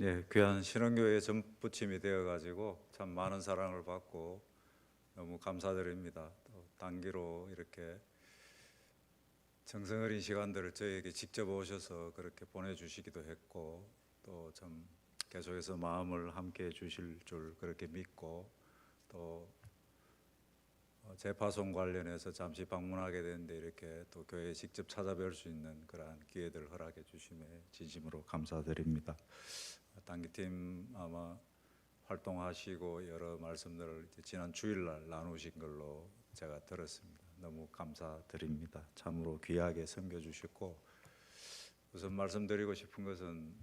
네, 귀한 신흥교회 전부침이 되어가지고 참 많은 사랑을 받고 너무 감사드립니다. 또 단기로 이렇게 정성어린 시간들을 저에게 직접 오셔서 그렇게 보내주시기도 했고 또 참 계속해서 마음을 함께 해주실 줄 그렇게 믿고 또 재파송 관련해서 잠시 방문하게 되는데 이렇게 또 교회에 직접 찾아뵐 수 있는 그러한 기회들을 허락해 주심에 진심으로 감사드립니다. 단기팀 아마 활동하시고 여러 말씀들을 지난 주일날 나누신 걸로 제가 들었습니다. 너무 감사드립니다. 참으로 귀하게 섬겨주셨고, 우선 말씀드리고 싶은 것은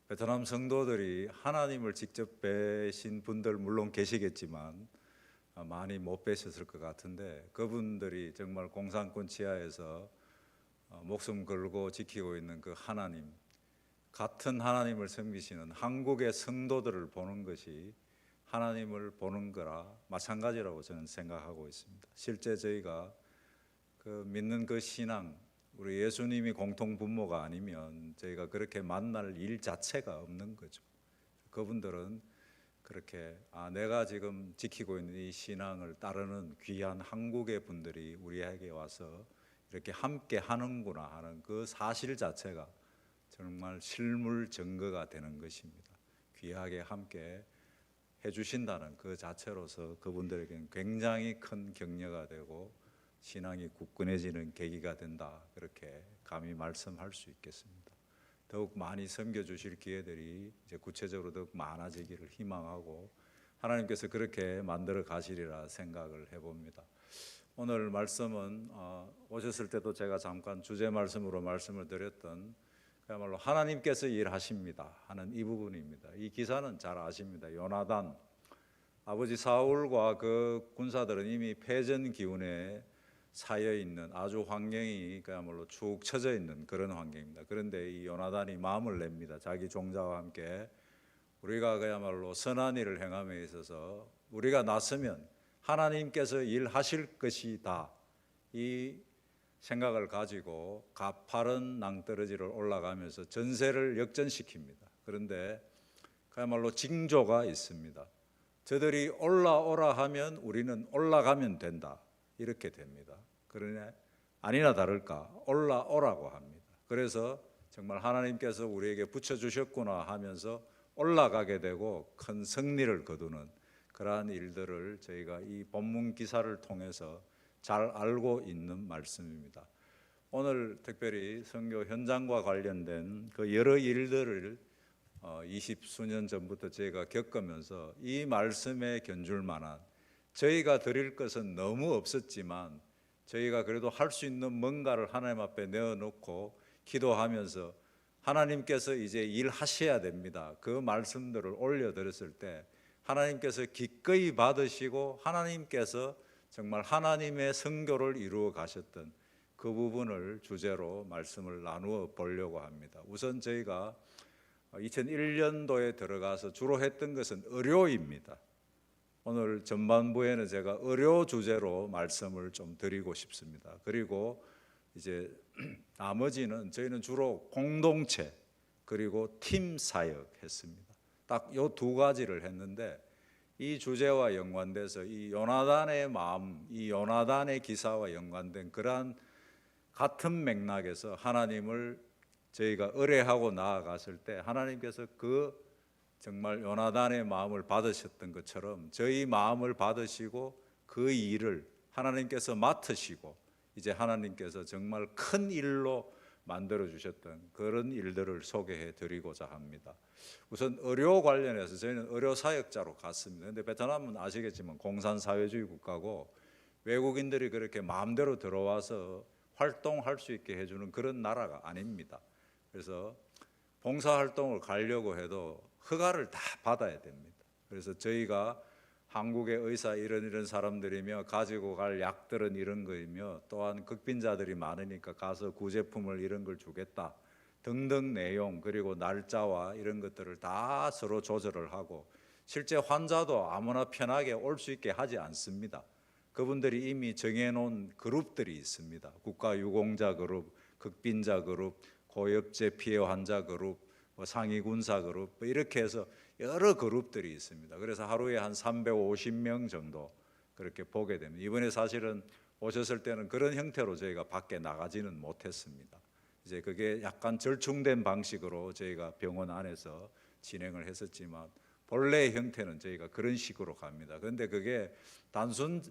베트남 성도들이 하나님을 직접 뵈신 분들 물론 계시겠지만 많이 못 뵈셨을 것 같은데, 그분들이 정말 공산권 지하에서 목숨 걸고 지키고 있는 그 하나님, 같은 하나님을 섬기시는 한국의 성도들을 보는 것이 하나님을 보는 거라 마찬가지라고 저는 생각하고 있습니다. 실제 저희가 믿는 그 신앙, 우리 예수님이 공통 분모가 아니면 저희가 그렇게 만날 일 자체가 없는 거죠. 그분들은 그렇게 내가 지금 지키고 있는 이 신앙을 따르는 귀한 한국의 분들이 우리에게 와서 이렇게 함께 하는구나 하는 그 사실 자체가 정말 실물 증거가 되는 것입니다. 귀하게 함께 해주신다는 그 자체로서 그분들에게는 굉장히 큰 격려가 되고 신앙이 굳건해지는 계기가 된다, 그렇게 감히 말씀할 수 있겠습니다. 더욱 많이 섬겨주실 기회들이 이제 구체적으로 더욱 많아지기를 희망하고 하나님께서 그렇게 만들어 가시리라 생각을 해봅니다. 오늘 말씀은 오셨을 때도 제가 잠깐 주제 말씀으로 말씀을 드렸던 그야말로 하나님께서 일하십니다 하는 이 부분입니다. 이 기사는 잘 아십니다. 요나단 아버지 사울과 그 군사들은 이미 패전 기운에 쌓여 있는 아주 환경이 그야말로 축 처져 있는 그런 환경입니다. 그런데 이 요나단이 마음을 냅니다. 자기 종자와 함께 우리가 그야말로 선한 일을 행함에 있어서 우리가 나서면 하나님께서 일하실 것이다, 이 생각을 가지고 가파른 낭떠러지를 올라가면서 전세를 역전시킵니다. 그런데 그야말로 징조가 있습니다. 저들이 올라오라 하면 우리는 올라가면 된다, 이렇게 됩니다. 그러나 아니나 다를까 올라오라고 합니다. 그래서 정말 하나님께서 우리에게 붙여주셨구나 하면서 올라가게 되고 큰 승리를 거두는 그러한 일들을 저희가 이 본문 기사를 통해서 잘 알고 있는 말씀입니다. 오늘 특별히 선교 현장과 관련된 그 여러 일들을 20수년 전부터 제가 겪으면서 이 말씀에 견줄 만한, 저희가 드릴 것은 너무 없었지만 저희가 그래도 할 수 있는 뭔가를 하나님 앞에 내어놓고 기도하면서 하나님께서 이제 일하셔야 됩니다, 그 말씀들을 올려드렸을 때 하나님께서 기꺼이 받으시고 하나님께서 정말 하나님의 선교를 이루어 가셨던 그 부분을 주제로 말씀을 나누어 보려고 합니다. 우선 저희가 2001년도에 들어가서 주로 했던 것은 의료입니다. 오늘 전반부에는 제가 의료 주제로 말씀을 좀 드리고 싶습니다. 그리고 이제 나머지는 저희는 주로 공동체 그리고 팀 사역 했습니다. 딱 요 두 가지를 했는데 이 주제와 연관돼서 이 요나단의 마음, 이 요나단의 기사와 연관된 그러한 같은 맥락에서 하나님을 저희가 의뢰하고 나아갔을 때 하나님께서 그 정말 요나단의 마음을 받으셨던 것처럼 저희 마음을 받으시고 그 일을 하나님께서 맡으시고 이제 하나님께서 정말 큰 일로 만들어 주셨던 그런 일들을 소개해 드리고자 합니다. 우선 의료 관련해서 저희는 의료 사역자로 갔습니다. 그런데 베트남은 아시겠지만 공산사회주의 국가고 외국인들이 그렇게 마음대로 들어와서 활동할 수 있게 해주는 그런 나라가 아닙니다. 그래서 봉사활동을 가려고 해도 허가를 다 받아야 됩니다. 그래서 저희가 한국의 의사 이런 사람들이며 가지고 갈 약들은 이런 거이며 또한 극빈자들이 많으니까 가서 구제품을 이런 걸 주겠다 등등 내용, 그리고 날짜와 이런 것들을 다 서로 조절을 하고 실제 환자도 아무나 편하게 올 수 있게 하지 않습니다. 그분들이 이미 정해놓은 그룹들이 있습니다. 국가유공자 그룹, 극빈자 그룹, 고엽제 피해 환자 그룹, 뭐 상위 군사 그룹 뭐 이렇게 해서 여러 그룹들이 있습니다. 그래서 하루에 한 350명 정도 그렇게 보게 됩니다. 이번에 사실은 오셨을 때는 그런 형태로 저희가 밖에 나가지는 못했습니다. 이제 그게 약간 절충된 방식으로 저희가 병원 안에서 진행을 했었지만 본래의 형태는 저희가 그런 식으로 갑니다. 그런데 그게 단순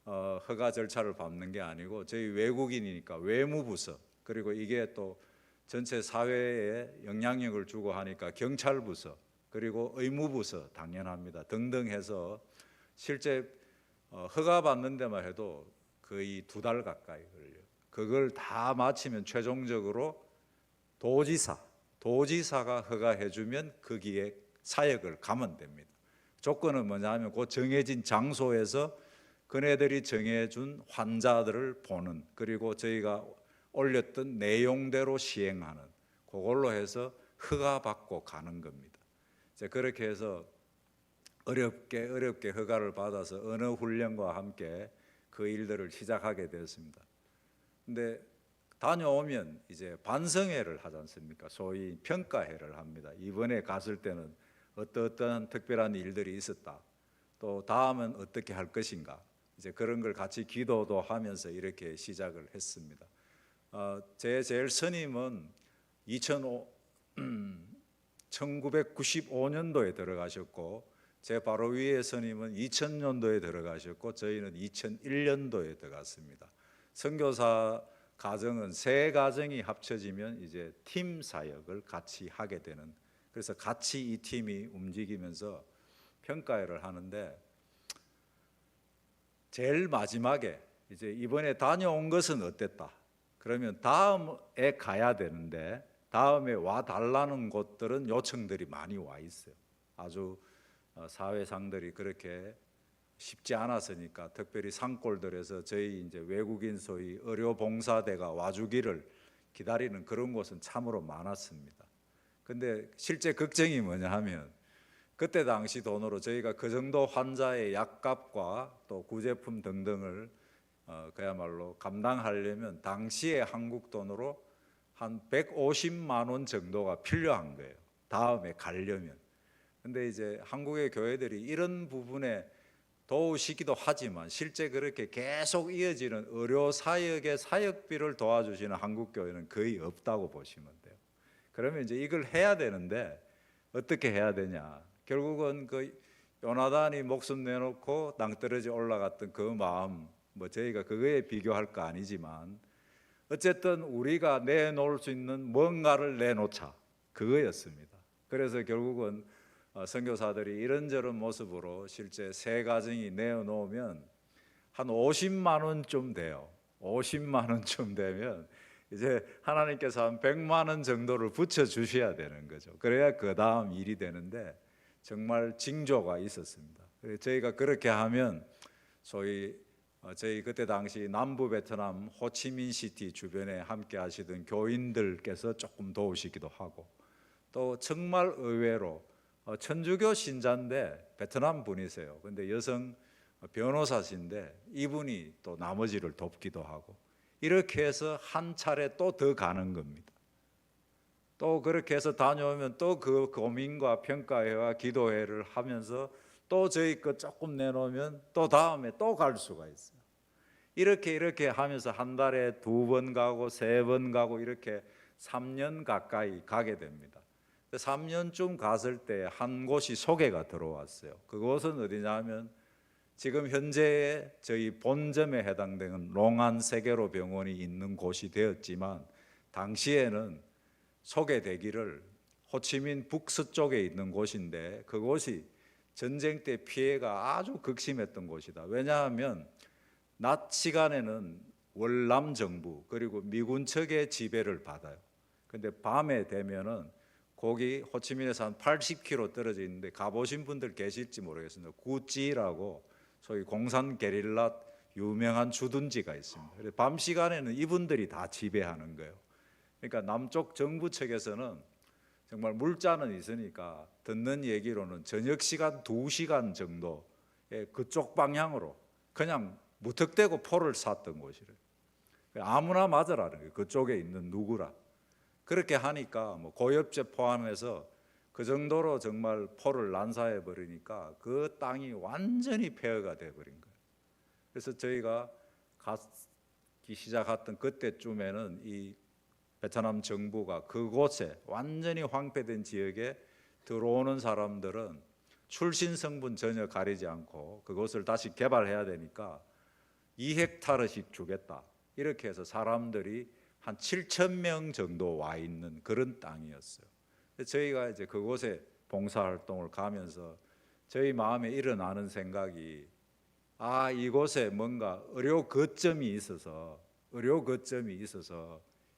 허가 절차를 밟는 게 아니고 저희 외국인이니까 외무부서 그리고 이게 또 전체 사회에 영향력을 주고 하니까 경찰부서 그리고 의무부서 당연합니다 등등 해서 실제 허가 받는 데만 해도 거의 2달 가까이 걸려요. 그걸 다 마치면 최종적으로 도지사가 허가해 주면 거기에 사역을 가면 됩니다. 조건은 뭐냐면 그 정해진 장소에서 그네들이 정해준 환자들을 보는 그리고 저희가 올렸던 내용대로 시행하는 그걸로 해서 허가 받고 가는 겁니다. 이제 그렇게 해서 어렵게 허가를 받아서 언어 훈련과 함께 그 일들을 시작하게 되었습니다. 근데 다녀오면 이제 반성회를 하지 않습니까? 소위 평가회를 합니다. 이번에 갔을 때는 어떠한 특별한 일들이 있었다. 또 다음은 어떻게 할 것인가. 이제 그런 걸 같이 기도도 하면서 이렇게 시작을 했습니다. 제 제일 스님은 1995년도에 들어가셨고 제 바로 위에 스님은 2000년도에 들어가셨고 저희는 2001년도에 들어갔습니다. 선교사 가정은 세 가정이 합쳐지면 이제 팀 사역을 같이 하게 되는 그래서 같이 이 팀이 움직이면서 평가회를 하는데 제일 마지막에 이제 이번에 다녀온 것은 어땠다. 그러면 다음에 가야 되는데 다음에 와 달라는 곳들은 요청들이 많이 와 있어요. 아주 사회상들이 그렇게 쉽지 않았으니까 특별히 산골들에서 저희 이제 외국인 소위 의료봉사대가 와주기를 기다리는 그런 곳은 참으로 많았습니다. 근데 실제 걱정이 뭐냐 하면 그때 당시 돈으로 저희가 그 정도 환자의 약값과 또 구제품 등등을 그야말로 감당하려면 당시에 한국 돈으로 한 150만 원 정도가 필요한 거예요. 다음에 가려면. 근데 이제 한국의 교회들이 이런 부분에 도우시기도 하지만 실제 그렇게 계속 이어지는 의료 사역의 사역비를 도와주시는 한국 교회는 거의 없다고 보시면 돼요. 그러면 이제 이걸 해야 되는데 어떻게 해야 되냐? 결국은 그 요나단이 목숨 내놓고 낭떠러지 올라갔던 그 마음, 뭐 저희가 그거에 비교할 거 아니지만 어쨌든 우리가 내놓을 수 있는 뭔가를 내놓자 그거였습니다. 그래서 결국은 선교사들이 이런저런 모습으로 실제 세 가정이 내어놓으면 한 50만 원쯤 돼요. 50만 원쯤 되면 이제 하나님께서 한 100만 원 정도를 붙여주셔야 되는 거죠. 그래야 그 다음 일이 되는데 정말 징조가 있었습니다. 저희가 그렇게 하면 소위 저희 그때 당시 남부 베트남 호치민시티 주변에 함께 하시던 교인들께서 조금 도우시기도 하고 또 정말 의외로 천주교 신자인데 베트남 분이세요. 근데 여성 변호사신데 이분이 또 나머지를 돕기도 하고 이렇게 해서 한 차례 또 더 가는 겁니다. 또 그렇게 해서 다녀오면 또 그 고민과 평가회와 기도회를 하면서 또 저희 거 조금 내놓으면 또 다음에 또 갈 수가 있어요. 이렇게 하면서 한 달에 2번 가고 3번 가고 이렇게 3년 가까이 가게 됩니다. 3년쯤 갔을 때 한 곳이 소개가 들어왔어요. 그곳은 어디냐면 지금 현재 저희 본점에 해당되는 롱안 세계로 병원이 있는 곳이 되었지만 당시에는 소개되기를 호치민 북서쪽에 있는 곳인데 그곳이 전쟁 때 피해가 아주 극심했던 곳이다. 왜냐하면 낮 시간에는 월남 정부 그리고 미군 측의 지배를 받아요. 근데 밤에 되면은 거기 호치민에서 한 80km 떨어져 있는데 가보신 분들 계실지 모르겠습니다. 구찌라고 소위 공산 게릴라 유명한 주둔지가 있습니다. 그래서 밤 시간에는 이분들이 다 지배하는 거예요. 그러니까 남쪽 정부 측에서는 정말 물자는 있으니까 듣는 얘기로는 저녁 시간 2시간 정도에 그쪽 방향으로 그냥 무턱대고 포를 쐈던 곳이래요. 아무나 맞으라는 거예요. 그쪽에 있는 누구라. 그렇게 하니까 뭐 고엽제 포함해서 그 정도로 정말 포를 난사해 버리니까 그 땅이 완전히 폐허가 돼 버린 거예요. 그래서 저희가 가기 시작했던 그때쯤에는 이 베트남 정부가 그곳에 완전히 황폐된 지역에 들어오는 사람들은 출신 성분 전혀 가리지 않고 그것을 다시 개발해야 되니까 2헥타르씩 주겠다. 이렇게 해서 사람들이 한 7천 명 정도 와 있는 그런 땅이었어요. 저희가 이제 그곳에 봉사활동을 가면서 저희 마음에 일어나는 생각이 이곳에 뭔가 의료 거점이 있어서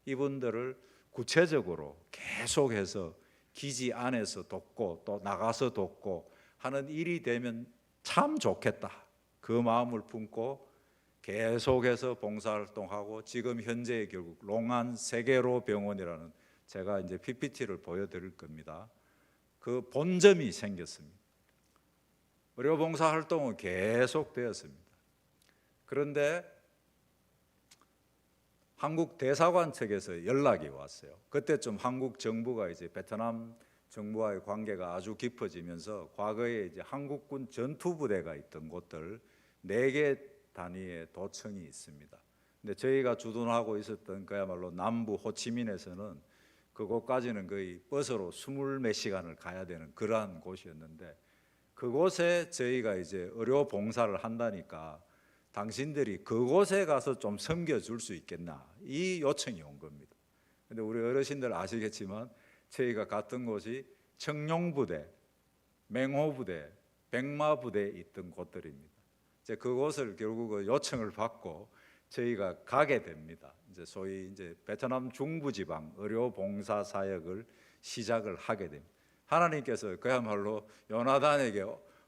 이분들을 구체적으로 계속해서 기지 안에서 돕고 또 나가서 돕고 하는 일이 되면 참 좋겠다. 그 마음을 품고 계속해서 봉사활동하고 지금 현재 결국 롱안 세계로 병원이라는 제가 이제 PPT를 보여드릴 겁니다. 그 본점이 생겼습니다. 의료봉사활동은 계속되었습니다. 그런데 한국 대사관 측에서 연락이 왔어요. 그때쯤 한국 정부가 이제 베트남 정부와의 관계가 아주 깊어지면서 과거에 이제 한국군 전투부대가 있던 곳들 4개 단위의 도청이 있습니다. 근데 저희가 주둔하고 있었던 그야말로 남부 호치민에서는 그곳까지는 거의 버스로 20몇 시간을 가야 되는 그러한 곳이었는데 그곳에 저희가 이제 의료 봉사를 한다니까 당신들이 그곳에 가서 좀 섬겨줄 수 있겠나 이 요청이 온 겁니다. 근데 우리 어르신들 아시겠지만 저희가 갔던 곳이 청룡부대, 맹호부대, 백마부대에 있던 곳들입니다. 이제 그곳을 결국 요청을 받고 저희가 가게 됩니다. 이제 소위 이제 베트남 중부지방 의료봉사 사역을 시작을 하게 됩니다. 하나님께서 그야말로 요나단에게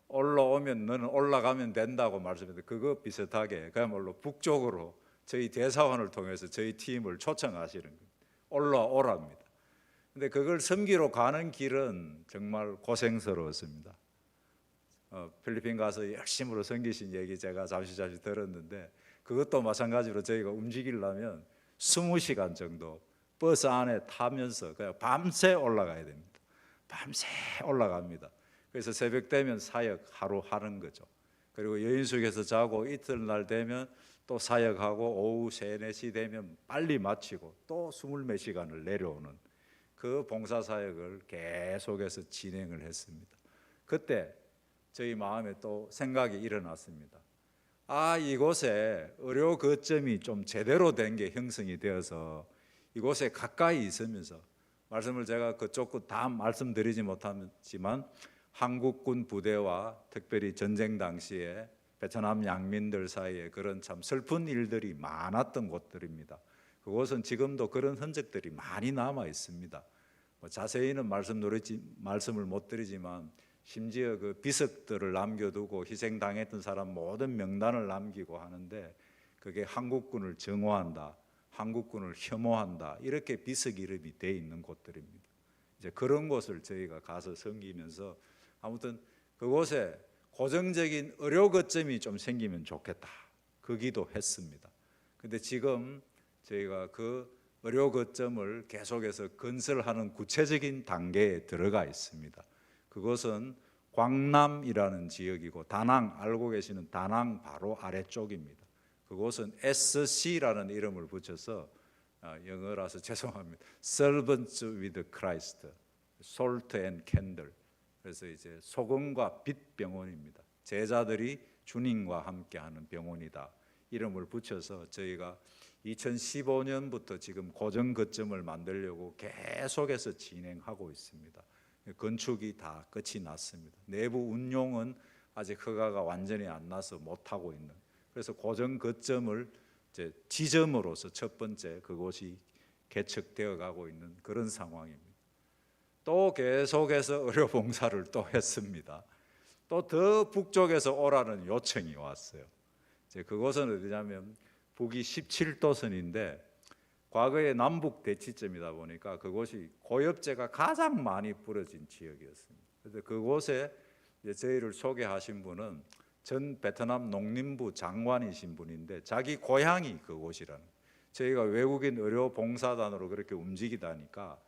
올라오면 너는 올라가면 된다고 말씀했는데 그거 비슷하게 그야말로 북쪽으로 저희 대사관을 통해서 저희 팀을 초청하시는 거예요. 올라오랍니다. 근데 그걸 섬기러 가는 길은 정말 고생스러웠습니다. 필리핀 가서 열심으로 섬기신 얘기 제가 잠시 들었는데 그것도 마찬가지로 저희가 움직이려면 20시간 정도 버스 안에 타면서 그냥 밤새 올라가야 됩니다. 밤새 올라갑니다. 그래서 새벽 되면 사역 하루 하는 거죠. 그리고 여인숙에서 자고 이튿날 되면 또 사역하고 오후 3, 4시 되면 빨리 마치고 또 20몇 시간을 내려오는 그 봉사사역을 계속해서 진행을 했습니다. 그때 저희 마음에 또 생각이 일어났습니다. 이곳에 의료 거점이 좀 제대로 된 게 형성이 되어서 이곳에 가까이 있으면서 말씀을 제가 그쪽 다 말씀드리지 못하지만 한국군 부대와 특별히 전쟁 당시에 베트남 양민들 사이에 그런 참 슬픈 일들이 많았던 곳들입니다. 그곳은 지금도 그런 흔적들이 많이 남아 있습니다. 자세히는 말씀을 못 드리지만 심지어 그 비석들을 남겨두고 희생당했던 사람 모든 명단을 남기고 하는데 그게 한국군을 정오한다, 한국군을 혐오한다 이렇게 비석 이름이 돼 있는 곳들입니다. 이제 그런 곳을 저희가 가서 섬기면서 아무튼 그곳에 고정적인 의료 거점이 좀 생기면 좋겠다 그 기도했습니다. 근데 지금 저희가 그 의료 거점을 계속해서 건설하는 구체적인 단계에 들어가 있습니다. 그것은 광남이라는 지역이고 다낭 알고 계시는 다낭 바로 아래쪽입니다. 그곳은 SC라는 이름을 붙여서 영어라서 죄송합니다. Servants with Christ, Salt and Candle. 그래서 이제 소금과 빛 병원입니다. 제자들이 주님과 함께하는 병원이다. 이름을 붙여서 저희가 2015년부터 지금 고정 거점을 만들려고 계속해서 진행하고 있습니다. 건축이 다 끝이 났습니다. 내부 운용은 아직 허가가 완전히 안 나서 못 하고 있는. 그래서 고정 거점을 이제 지점으로서 첫 번째 그곳이 개척되어 가고 있는 그런 상황입니다. 또 계속해서 의료 봉사를 또 했습니다. 또 더 북쪽에서 오라는 요청이 왔어요. 이제 그곳은 어디냐면 북위 17도선인데 과거에 남북 대치점이다 보니까 그곳이 고엽제가 가장 많이 뿌려진 지역이었습니다. 그래서 그곳에 이제 저희를 소개하신 분은 전 베트남 농림부 장관이신 분인데 자기 고향이 그곳이라는. 저희가 외국인 의료 봉사단으로 그렇게 움직이다니까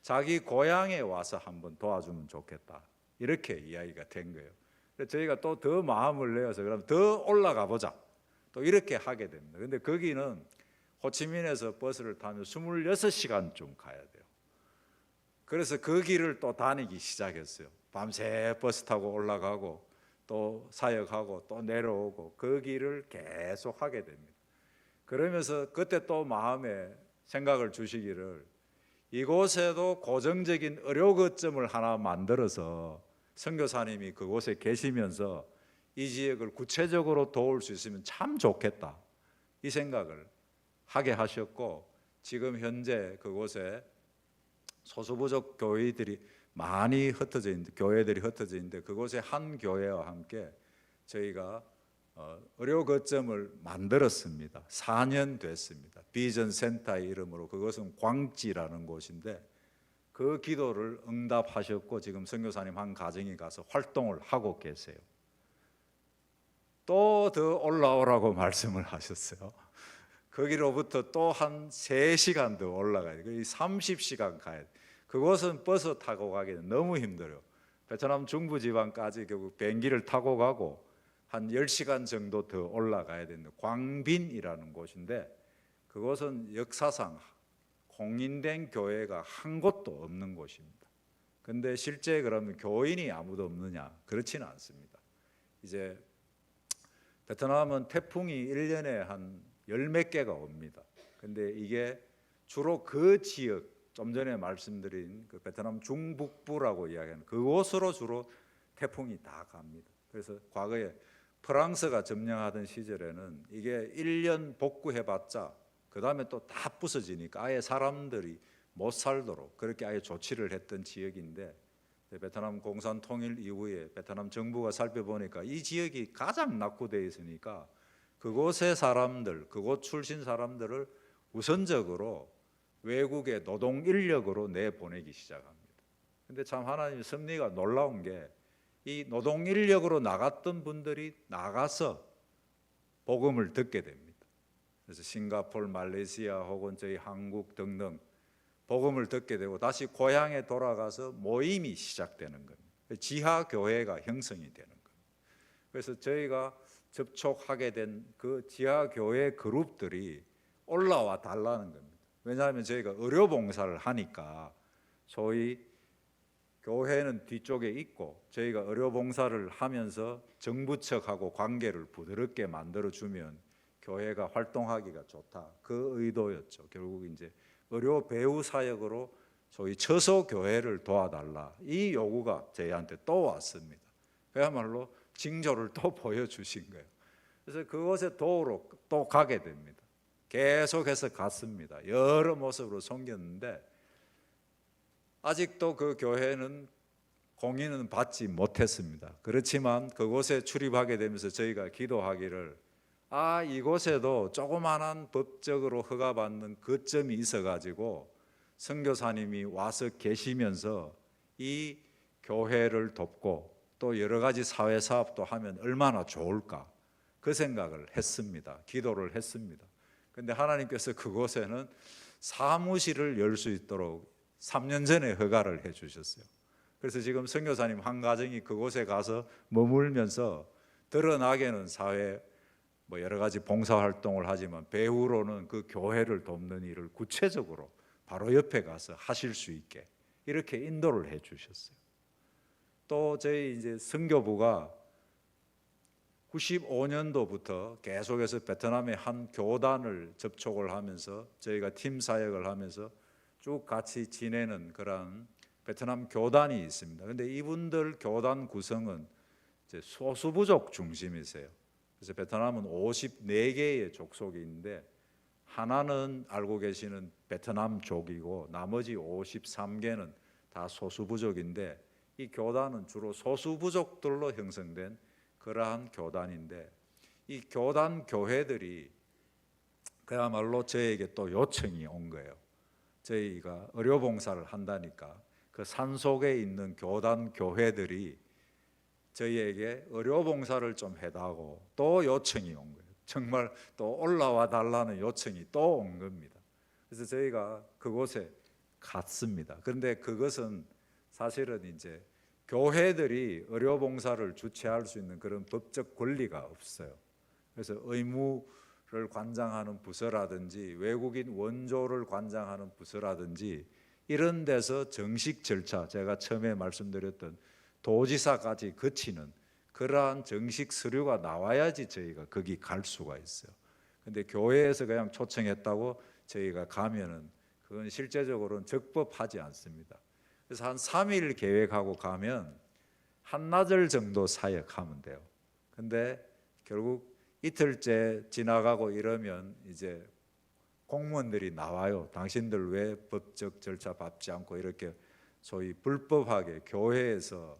자기 고향에 와서 한번 도와주면 좋겠다, 이렇게 이야기가 된 거예요. 그래서 저희가 또 더 마음을 내어서 그럼 더 올라가 보자, 또 이렇게 하게 됩니다. 근데 거기는 호치민에서 버스를 타면 26시간쯤 가야 돼요. 그래서 그 길을 또 다니기 시작했어요. 밤새 버스 타고 올라가고 또 사역하고 또 내려오고 그 길을 계속 하게 됩니다. 그러면서 그때 또 마음에 생각을 주시기를, 이곳에도 고정적인 의료 거점을 하나 만들어서 선교사님이 그곳에 계시면서 이 지역을 구체적으로 도울 수 있으면 참 좋겠다, 이 생각을 하게 하셨고, 지금 현재 그곳에 소수부족 교회들이 많이 흩어져 있는데, 교회들이 흩어져 있는데 그곳에 한 교회와 함께 저희가 의료 거점을 만들었습니다. 4년 됐습니다. 비전 센터의 이름으로. 그것은 광지라는 곳인데 그 기도를 응답하셨고 지금 선교사님 한 가정이 가서 활동을 하고 계세요. 또 더 올라오라고 말씀을 하셨어요. 거기로부터 또 한 3시간 더 올라가야 돼요. 30시간 가야 돼요. 그곳은 버스 타고 가기는 너무 힘들어요. 베트남 중부지방까지 결국 비행기를 타고 가고 한 10시간 정도 더 올라가야 되는데, 광빈이라는 곳인데 그곳은 역사상 공인된 교회가 한 곳도 없는 곳입니다. 근데 실제 그러면 교인이 아무도 없느냐? 그렇지는 않습니다. 이제 베트남은 태풍이 1년에 한 10몇 개가 옵니다. 근데 이게 주로 그 지역, 좀 전에 말씀드린 그 베트남 중북부라고 이야기하는 그곳으로 주로 태풍이 다 갑니다. 그래서 과거에 프랑스가 점령하던 시절에는 이게 1년 복구해봤자 그 다음에 또 다 부서지니까 아예 사람들이 못 살도록 그렇게 아예 조치를 했던 지역인데, 베트남 공산 통일 이후에 베트남 정부가 살펴보니까 이 지역이 가장 낙후되어 있으니까 그곳의 사람들, 그곳 출신 사람들을 우선적으로 외국의 노동 인력으로 내보내기 시작합니다. 근데 참 하나님의 섭리가 놀라운 게, 이 노동 인력으로 나갔던 분들이 나가서 복음을 듣게 됩니다. 그래서 싱가포르, 말레이시아 혹은 저희 한국 등등 복음을 듣게 되고 다시 고향에 돌아가서 모임이 시작되는 겁니다. 지하 교회가 형성이 되는 겁니다. 그래서 저희가 접촉하게 된 그 지하 교회 그룹들이 올라와 달라는 겁니다. 왜냐하면 저희가 의료 봉사를 하니까 소위 교회는 뒤쪽에 있고 저희가 의료 봉사를 하면서 정부 측하고 관계를 부드럽게 만들어 주면 교회가 활동하기가 좋다, 그 의도였죠. 결국 이제 의료 배후 사역으로 소위 처소 교회를 도와달라, 이 요구가 저희한테 또 왔습니다. 그야말로 징조를 또 보여주신 거예요. 그래서 그곳에 도우러 또 가게 됩니다. 계속해서 갔습니다. 여러 모습으로 섬겼는데 아직도 그 교회는 공인은 받지 못했습니다. 그렇지만 그곳에 출입하게 되면서 저희가 기도하기를, 이곳에도 조그마한 법적으로 허가받는 거점이 있어가지고 선교사님이 와서 계시면서 이 교회를 돕고 또 여러 가지 사회 사업도 하면 얼마나 좋을까, 그 생각을 했습니다. 기도를 했습니다. 근데 하나님께서 그곳에는 사무실을 열 수 있도록 3년 전에 허가를 해주셨어요. 그래서 지금 선교사님 한 가정이 그곳에 가서 머물면서 드러나게는 사회 여러 가지 봉사활동을 하지만 배후로는 그 교회를 돕는 일을 구체적으로 바로 옆에 가서 하실 수 있게 이렇게 인도를 해주셨어요. 또 저희 이제 선교부가 95년도부터 계속해서 베트남의 한 교단을 접촉을 하면서 저희가 팀 사역을 하면서 쭉 같이 지내는 그런 베트남 교단이 있습니다. 그런데 이분들 교단 구성은 이제 소수부족 중심이세요. 그래서 베트남은 54개의 족속이 있는데 하나는 알고 계시는 베트남족이고 나머지 53개는 다 소수부족인데, 이 교단은 주로 소수부족들로 형성된 그러한 교단인데, 이 교단 교회들이 그야말로 저에게 또 요청이 온 거예요. 저희가 의료봉사를 한다니까 그 산속에 있는 교단 교회들이 저희에게 의료봉사를 좀 해달라고 또 요청이 온 거예요. 정말 또 올라와 달라는 요청이 또 온 겁니다. 그래서 저희가 그곳에 갔습니다. 그런데 그것은 사실은 이제 교회들이 의료 봉사를 주최할 수 있는 그런 법적 권리가 없어요. 그래서 의무를 관장하는 부서라든지 외국인 원조를 관장하는 부서라든지 이런 데서 정식 절차, 제가 처음에 말씀드렸던 도지사까지 거치는 그러한 정식 서류가 나와야지 저희가 거기 갈 수가 있어요. 근데 교회에서 그냥 초청했다고 저희가 가면은 그건 실제적으로는 적법하지 않습니다. 그래서 한 3일 계획하고 가면 한나절 정도 사역하면 돼요. 근데 결국 이틀째 지나가고 이러면 이제 공무원들이 나와요. 당신들 왜 법적 절차 밟지 않고 이렇게 소위 불법하게 교회에서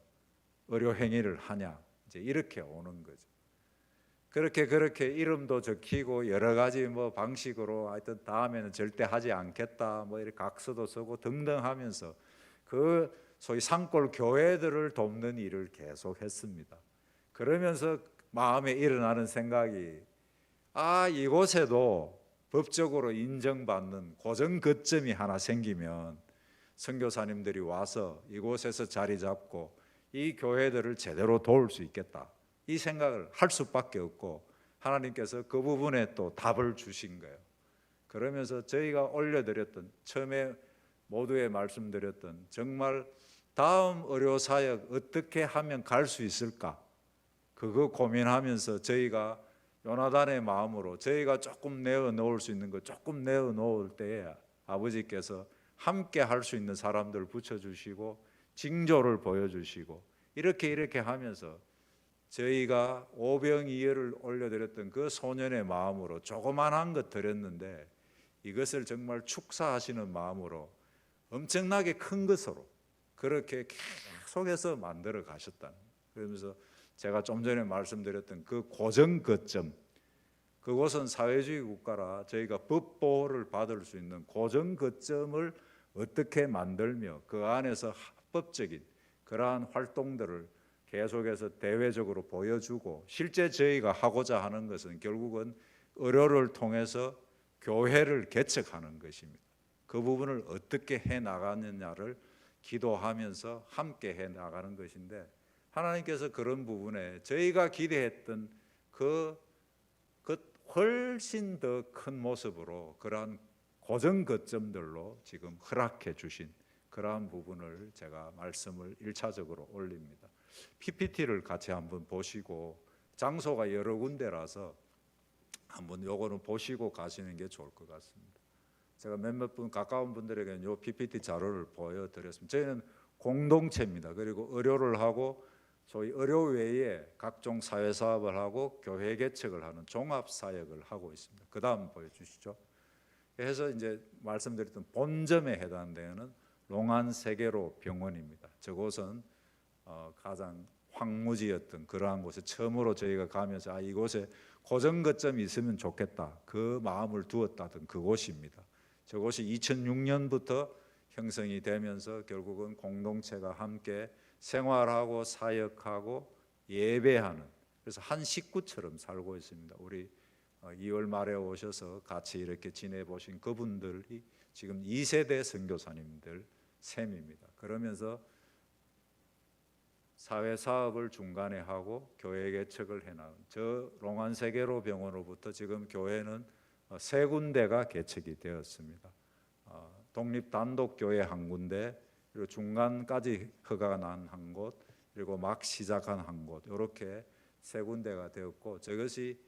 의료 행위를 하냐, 이제 이렇게 오는 거죠. 그렇게 이름도 적히고 여러 가지 뭐 방식으로 하여튼 다음에는 절대 하지 않겠다 뭐 이렇게 각서도 쓰고 등등 하면서 그 소위 산골 교회들을 돕는 일을 계속 했습니다. 그러면서 마음에 일어나는 생각이, 이곳에도 법적으로 인정받는 고정 거점이 하나 생기면 선교사님들이 와서 이곳에서 자리 잡고 이 교회들을 제대로 도울 수 있겠다, 이 생각을 할 수밖에 없고 하나님께서 그 부분에 또 답을 주신 거예요. 그러면서 저희가 올려드렸던, 처음에 모두에 말씀드렸던 정말 다음 의료사역 어떻게 하면 갈 수 있을까, 그거 고민하면서 저희가 요나단의 마음으로 저희가 조금 내어 놓을 수 있는 거 조금 내어 놓을 때에 아버지께서 함께 할 수 있는 사람들 붙여주시고 징조를 보여주시고 이렇게 하면서 저희가 오병이어를 올려드렸던 그 소년의 마음으로 조그만한 것 드렸는데 이것을 정말 축사하시는 마음으로 엄청나게 큰 것으로 그렇게 계속해서 만들어 가셨다는, 그러면서 제가 좀 전에 말씀드렸던 그 고정 거점, 그곳은 사회주의 국가라 저희가 법 보호를 받을 수 있는 고정 거점을 어떻게 만들며 그 안에서 합법적인 그러한 활동들을 계속해서 대외적으로 보여주고, 실제 저희가 하고자 하는 것은 결국은 의료를 통해서 교회를 개척하는 것입니다. 그 부분을 어떻게 해 나가느냐를 기도하면서 함께 해 나가는 것인데, 하나님께서 그런 부분에 저희가 기대했던 그 훨씬 더 큰 모습으로 그러한 고정 거점들로 지금 허락해 주신 그러한 부분을 제가 말씀을 1차적으로 올립니다. PPT를 같이 한번 보시고, 장소가 여러 군데라서 한번 요거는 보시고 가시는 게 좋을 것 같습니다. 제가 몇몇 분 가까운 분들에게는 요 PPT 자료를 보여드렸습니다. 저희는 공동체입니다. 그리고 의료를 하고 소위 의료 외에 각종 사회 사업을 하고 교회 개척을 하는 종합 사역을 하고 있습니다. 그 다음 보여주시죠. 그래서 이제 말씀드렸던 본점에 해당되는 롱안 세계로 병원입니다. 저곳은 가장 황무지였던 그러한 곳에 처음으로 저희가 가면서 이곳에 고정 거점이 있으면 좋겠다, 그 마음을 두었다던 그곳입니다. 저곳이 2006년부터 형성이 되면서 결국은 공동체가 함께 생활하고 사역하고 예배하는, 그래서 한 식구처럼 살고 있습니다. 우리 2월 말에 오셔서 같이 이렇게 지내보신 그분들이 지금 2세대 선교사님들 셈입니다. 그러면서 사회사업을 중간에 하고 교회 개척을 해나간 저 롱안세계로 병원으로부터 지금 교회는 3군데가 개척이 되었습니다. 독립 단독교회 한 군데, 그리고 중간까지 허가가 난 한 곳, 그리고 막 시작한 한 곳, 이렇게 3군데가 되었고 저것이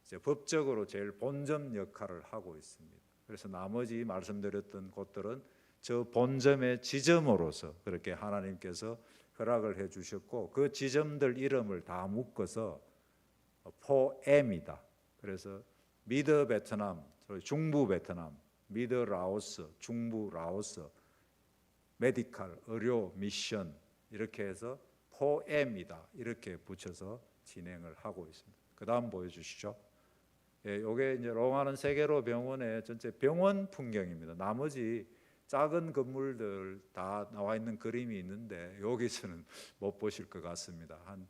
이제 법적으로 제일 본점 역할을 하고 있습니다. 그래서 나머지 말씀드렸던 곳들은 저 본점의 지점으로서 그렇게 하나님께서 허락을 해주셨고, 그 지점들 이름을 다 묶어서 4M이다. 그래서 미드 베트남, 중부 베트남, 미드 라오스, 중부 라오스, 메디칼, 의료, 미션, 이렇게 해서 4M이다 이렇게 붙여서 진행을 하고 있습니다. 그 다음 보여주시죠. 이게 이제 롱하는 세계로 병원의 전체 병원 풍경입니다. 나머지 작은 건물들 다 나와 있는 그림이 있는데 여기서는 못 보실 것 같습니다. 한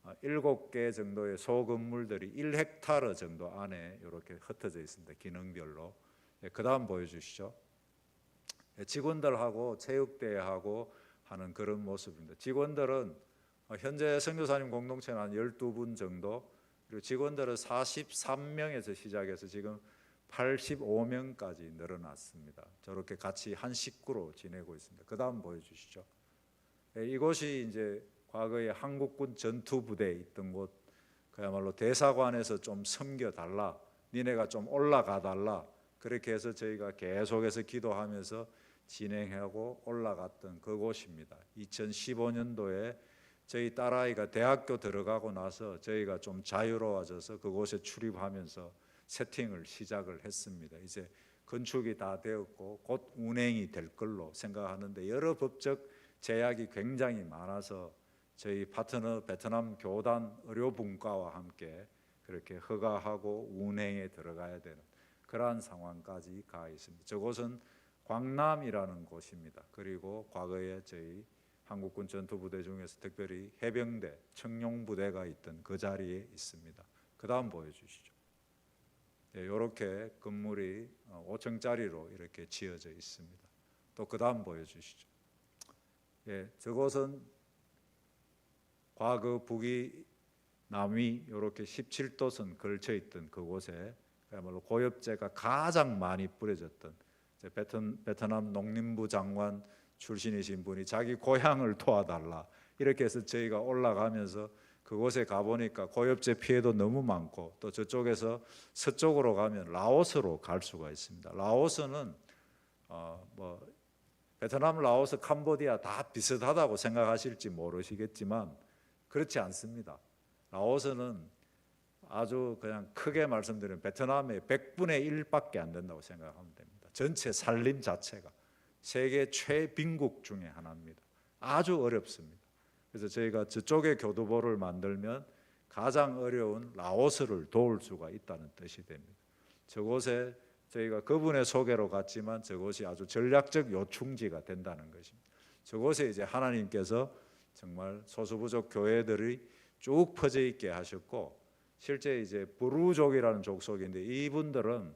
7개 정도의 소건물들이 1헥타르 정도 안에 이렇게 흩어져 있습니다. 기능별로. 그 다음 보여주시죠. 직원들하고 체육대회하고 하는 그런 모습입니다. 직원들은 현재 선교사님 공동체는 한 12분 정도, 그리고 직원들은 43명에서 시작해서 지금 85명까지 늘어났습니다. 저렇게 같이 한 식구로 지내고 있습니다. 그 다음 보여주시죠. 이곳이 이제 과거에 한국군 전투부대에 있던 곳, 그야말로 대사관에서 좀 섬겨달라, 니네가 좀 올라가 달라, 그렇게 해서 저희가 계속해서 기도하면서 진행하고 올라갔던 그곳입니다. 2015년도에 저희 딸아이가 대학교 들어가고 나서 저희가 좀 자유로워져서 그곳에 출입하면서 세팅을 시작을 했습니다. 이제 건축이 다 되었고 곧 운행이 될 걸로 생각하는데 여러 법적 제약이 굉장히 많아서 저희 파트너 베트남 교단 의료분과와 함께 그렇게 허가하고 운행에 들어가야 되는 그러한 상황까지 가 있습니다. 저곳은 광남이라는 곳입니다. 그리고 과거에 저희 한국군 전투부대 중에서 특별히 해병대, 청룡부대가 있던 그 자리에 있습니다. 그 다음 보여주시죠. 이렇게 건물이 5층짜리로 이렇게 지어져 있습니다. 또 그 다음 보여주시죠. 저곳은 과거 북위 남위 이렇게 17도선 걸쳐 있던 그곳에 그야말로 고엽제가 가장 많이 뿌려졌던 베트남 농림부 장관 출신이신 분이 자기 고향을 도와달라 이렇게 해서 저희가 올라가면서 그곳에 가보니까 고엽제 피해도 너무 많고 또 저쪽에서 서쪽으로 가면 라오스로 갈 수가 있습니다. 라오스는 베트남, 라오스, 캄보디아 다 비슷하다고 생각하실지 모르시겠지만 그렇지 않습니다. 라오스는 아주 그냥 크게 말씀드리면 베트남의 100분의 1밖에 안 된다고 생각하면 됩니다. 전체 산림 자체가 세계 최빈국 중에 하나입니다. 아주 어렵습니다. 그래서 저희가 저쪽에 교두보를 만들면 가장 어려운 라오스를 도울 수가 있다는 뜻이 됩니다. 저곳에 저희가 그분의 소개로 갔지만 저곳이 아주 전략적 요충지가 된다는 것입니다. 저곳에 이제 하나님께서 정말 소수부족 교회들이 쭉 퍼져 있게 하셨고 실제 이제 부루족이라는 족속인데 이분들은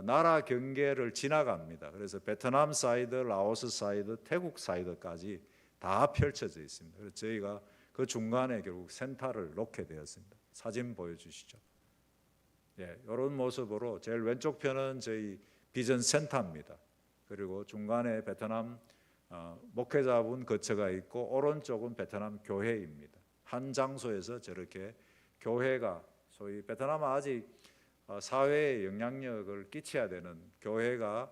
나라 경계를 지나갑니다. 그래서 베트남 사이드, 라오스 사이드, 태국 사이드까지 다 펼쳐져 있습니다. 그래서 저희가 그 중간에 결국 센터를 놓게 되었습니다. 사진 보여주시죠. 이런 모습으로 제일 왼쪽 편은 저희 비전 센터입니다. 그리고 중간에 베트남 목회자분 거처가 있고 오른쪽은 베트남 교회입니다. 한 장소에서 저렇게 교회가 소위 베트남은 아직 사회에 영향력을 끼쳐야 되는 교회가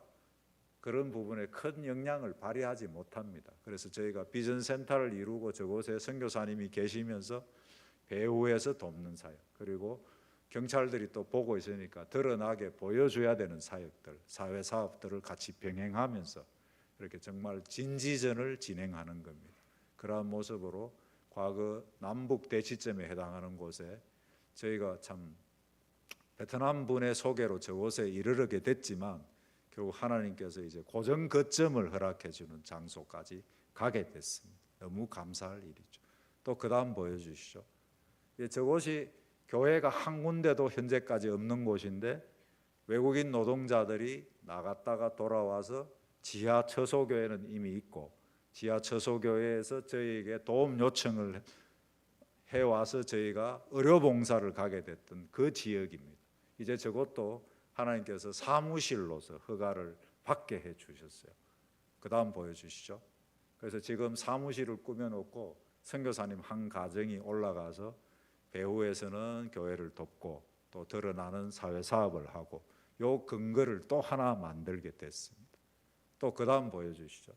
그런 부분에 큰 영향을 발휘하지 못합니다. 그래서 저희가 비전 센터를 이루고 저곳에 선교사님이 계시면서 배후에서 돕는 사역, 그리고 경찰들이 또 보고 있으니까 드러나게 보여줘야 되는 사역들, 사회 사업들을 같이 병행하면서 이렇게 정말 진지전을 진행하는 겁니다. 그러한 모습으로 과거 남북 대치점에 해당하는 곳에 저희가 참 베트남 분의 소개로 저곳에 이르게 됐지만 결국 하나님께서 이제 고정 거점을 허락해 주는 장소까지 가게 됐습니다. 너무 감사할 일이죠. 또 그 다음 보여주시죠. 저곳이 교회가 한 군데도 현재까지 없는 곳인데 외국인 노동자들이 나갔다가 돌아와서 지하 처소교회는 이미 있고 지하 처소교회에서 저희에게 도움 요청을 해와서 저희가 의료봉사를 가게 됐던 그 지역입니다. 이제 저것도 하나님께서 사무실로서 허가를 받게 해주셨어요. 그 다음 보여주시죠. 그래서 지금 사무실을 꾸며놓고 선교사님 한 가정이 올라가서 배후에서는 교회를 돕고 또 드러나는 사회사업을 하고 요 근거를 또 하나 만들게 됐습니다. 또 그 다음 보여주시죠.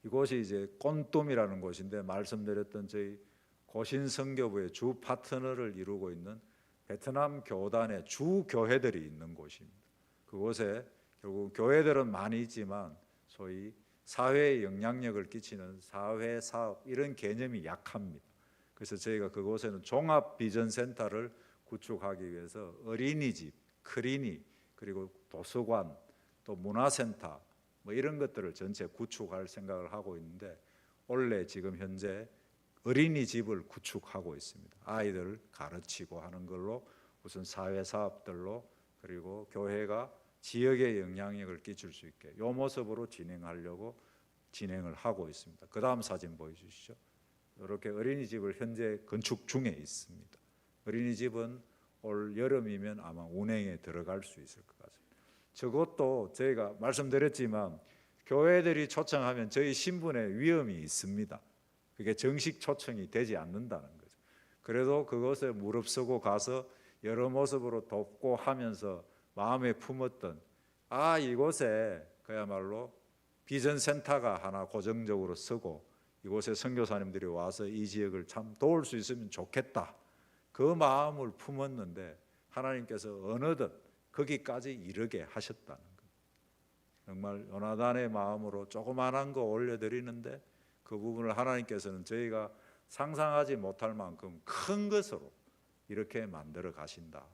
이곳이 이제 꼰똠이라는 곳인데 말씀드렸던 저희 고신선교부의 주 파트너를 이루고 있는 베트남 교단의 주 교회들이 있는 곳입니다. 그곳에 결국 교회들은 많이 있지만 소위 사회에 영향력을 끼치는 사회 사업 이런 개념이 약합니다. 그래서 저희가 그곳에는 종합 비전 센터를 구축하기 위해서 어린이집, 클리닉, 그리고 도서관, 또 문화센터 뭐 이런 것들을 전체 구축할 생각을 하고 있는데 올해 지금 현재 어린이집을 구축하고 있습니다. 아이들 가르치고 하는 걸로 우선 사회사업들로 그리고 교회가 지역에 영향력을 끼칠 수 있게 이 모습으로 진행을 하고 있습니다. 그 다음 사진 보여주시죠. 이렇게 어린이집을 현재 건축 중에 있습니다. 어린이집은 올 여름이면 아마 운행에 들어갈 수 있을 것 같습니다. 저것도 저희가 말씀드렸지만 교회들이 초청하면 저희 신분에 위험이 있습니다. 그게 정식 초청이 되지 않는다는 거죠. 그래도 그것에 무릅쓰고 가서 여러 모습으로 돕고 하면서 마음에 품었던 이곳에 그야말로 비전센터가 하나 고정적으로 서고 이곳에 선교사님들이 와서 이 지역을 참 도울 수 있으면 좋겠다. 그 마음을 품었는데 하나님께서 어느덧 거기까지 이르게 하셨다는 것. 정말 요나단의 마음으로 조그만한 거 올려드리는데 그 부분을 하나님께서는 저희가 상상하지 못할 만큼 큰 것으로 이렇게 만들어 가신다.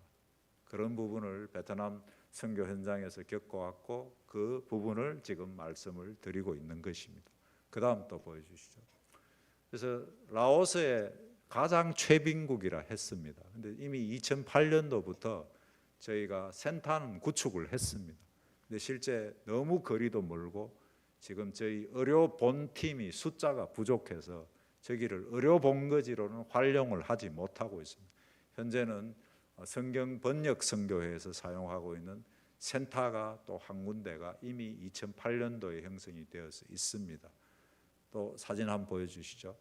그런 부분을 베트남 선교 현장에서 겪어왔고 그 부분을 지금 말씀을 드리고 있는 것입니다. 그 다음 또 보여주시죠. 그래서 라오스의 가장 최빈국이라 했습니다. 근데 이미 2008년도부터 저희가 센터는 구축을 했습니다. 근데 실제 너무 거리도 멀고 지금 저희 의료 본팀이 숫자가 부족해서 저기를 의료 본거지로는 활용을 하지 못하고 있습니다. 현재는 성경 번역 선교회에서 사용하고 있는 센터가 또 한 군데가 이미 2008년도에 형성이 되어서 있습니다. 또 사진 한번 보여주시죠.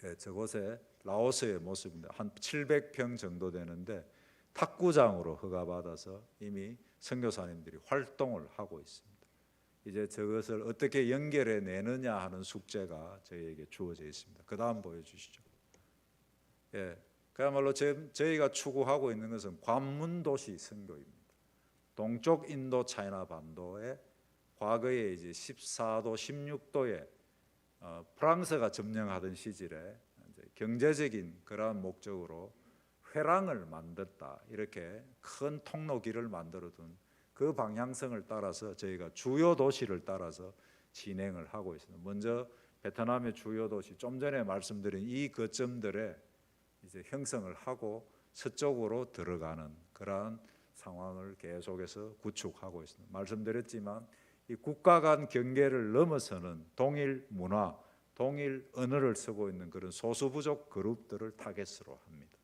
네, 저곳에 라오스의 모습입니다. 한 700평 정도 되는데 탁구장으로 허가받아서 이미 선교사님들이 활동을 하고 있습니다. 이제 저것을 어떻게 연결해 내느냐 하는 숙제가 저희에게 주어져 있습니다. 그 다음 보여주시죠. 예, 그야말로 저희가 추구하고 있는 것은 관문도시 선교입니다. 동쪽 인도 차이나 반도에 과거에 이제 14도, 16도에 프랑스가 점령하던 시절에 이제 경제적인 그러한 목적으로 회랑을 만들었다. 이렇게 큰 통로길을 만들어둔 그 방향성을 따라서 저희가 주요 도시를 따라서 진행을 하고 있습니다. 먼저 베트남의 주요 도시, 좀 전에 말씀드린 이 거점들에 이제 형성을 하고 서쪽으로 들어가는 그러한 상황을 계속해서 구축하고 있습니다. 말씀드렸지만 이 국가 간 경계를 넘어서는 동일 문화, 동일 언어를 쓰고 있는 그런 소수부족 그룹들을 타겟으로 합니다.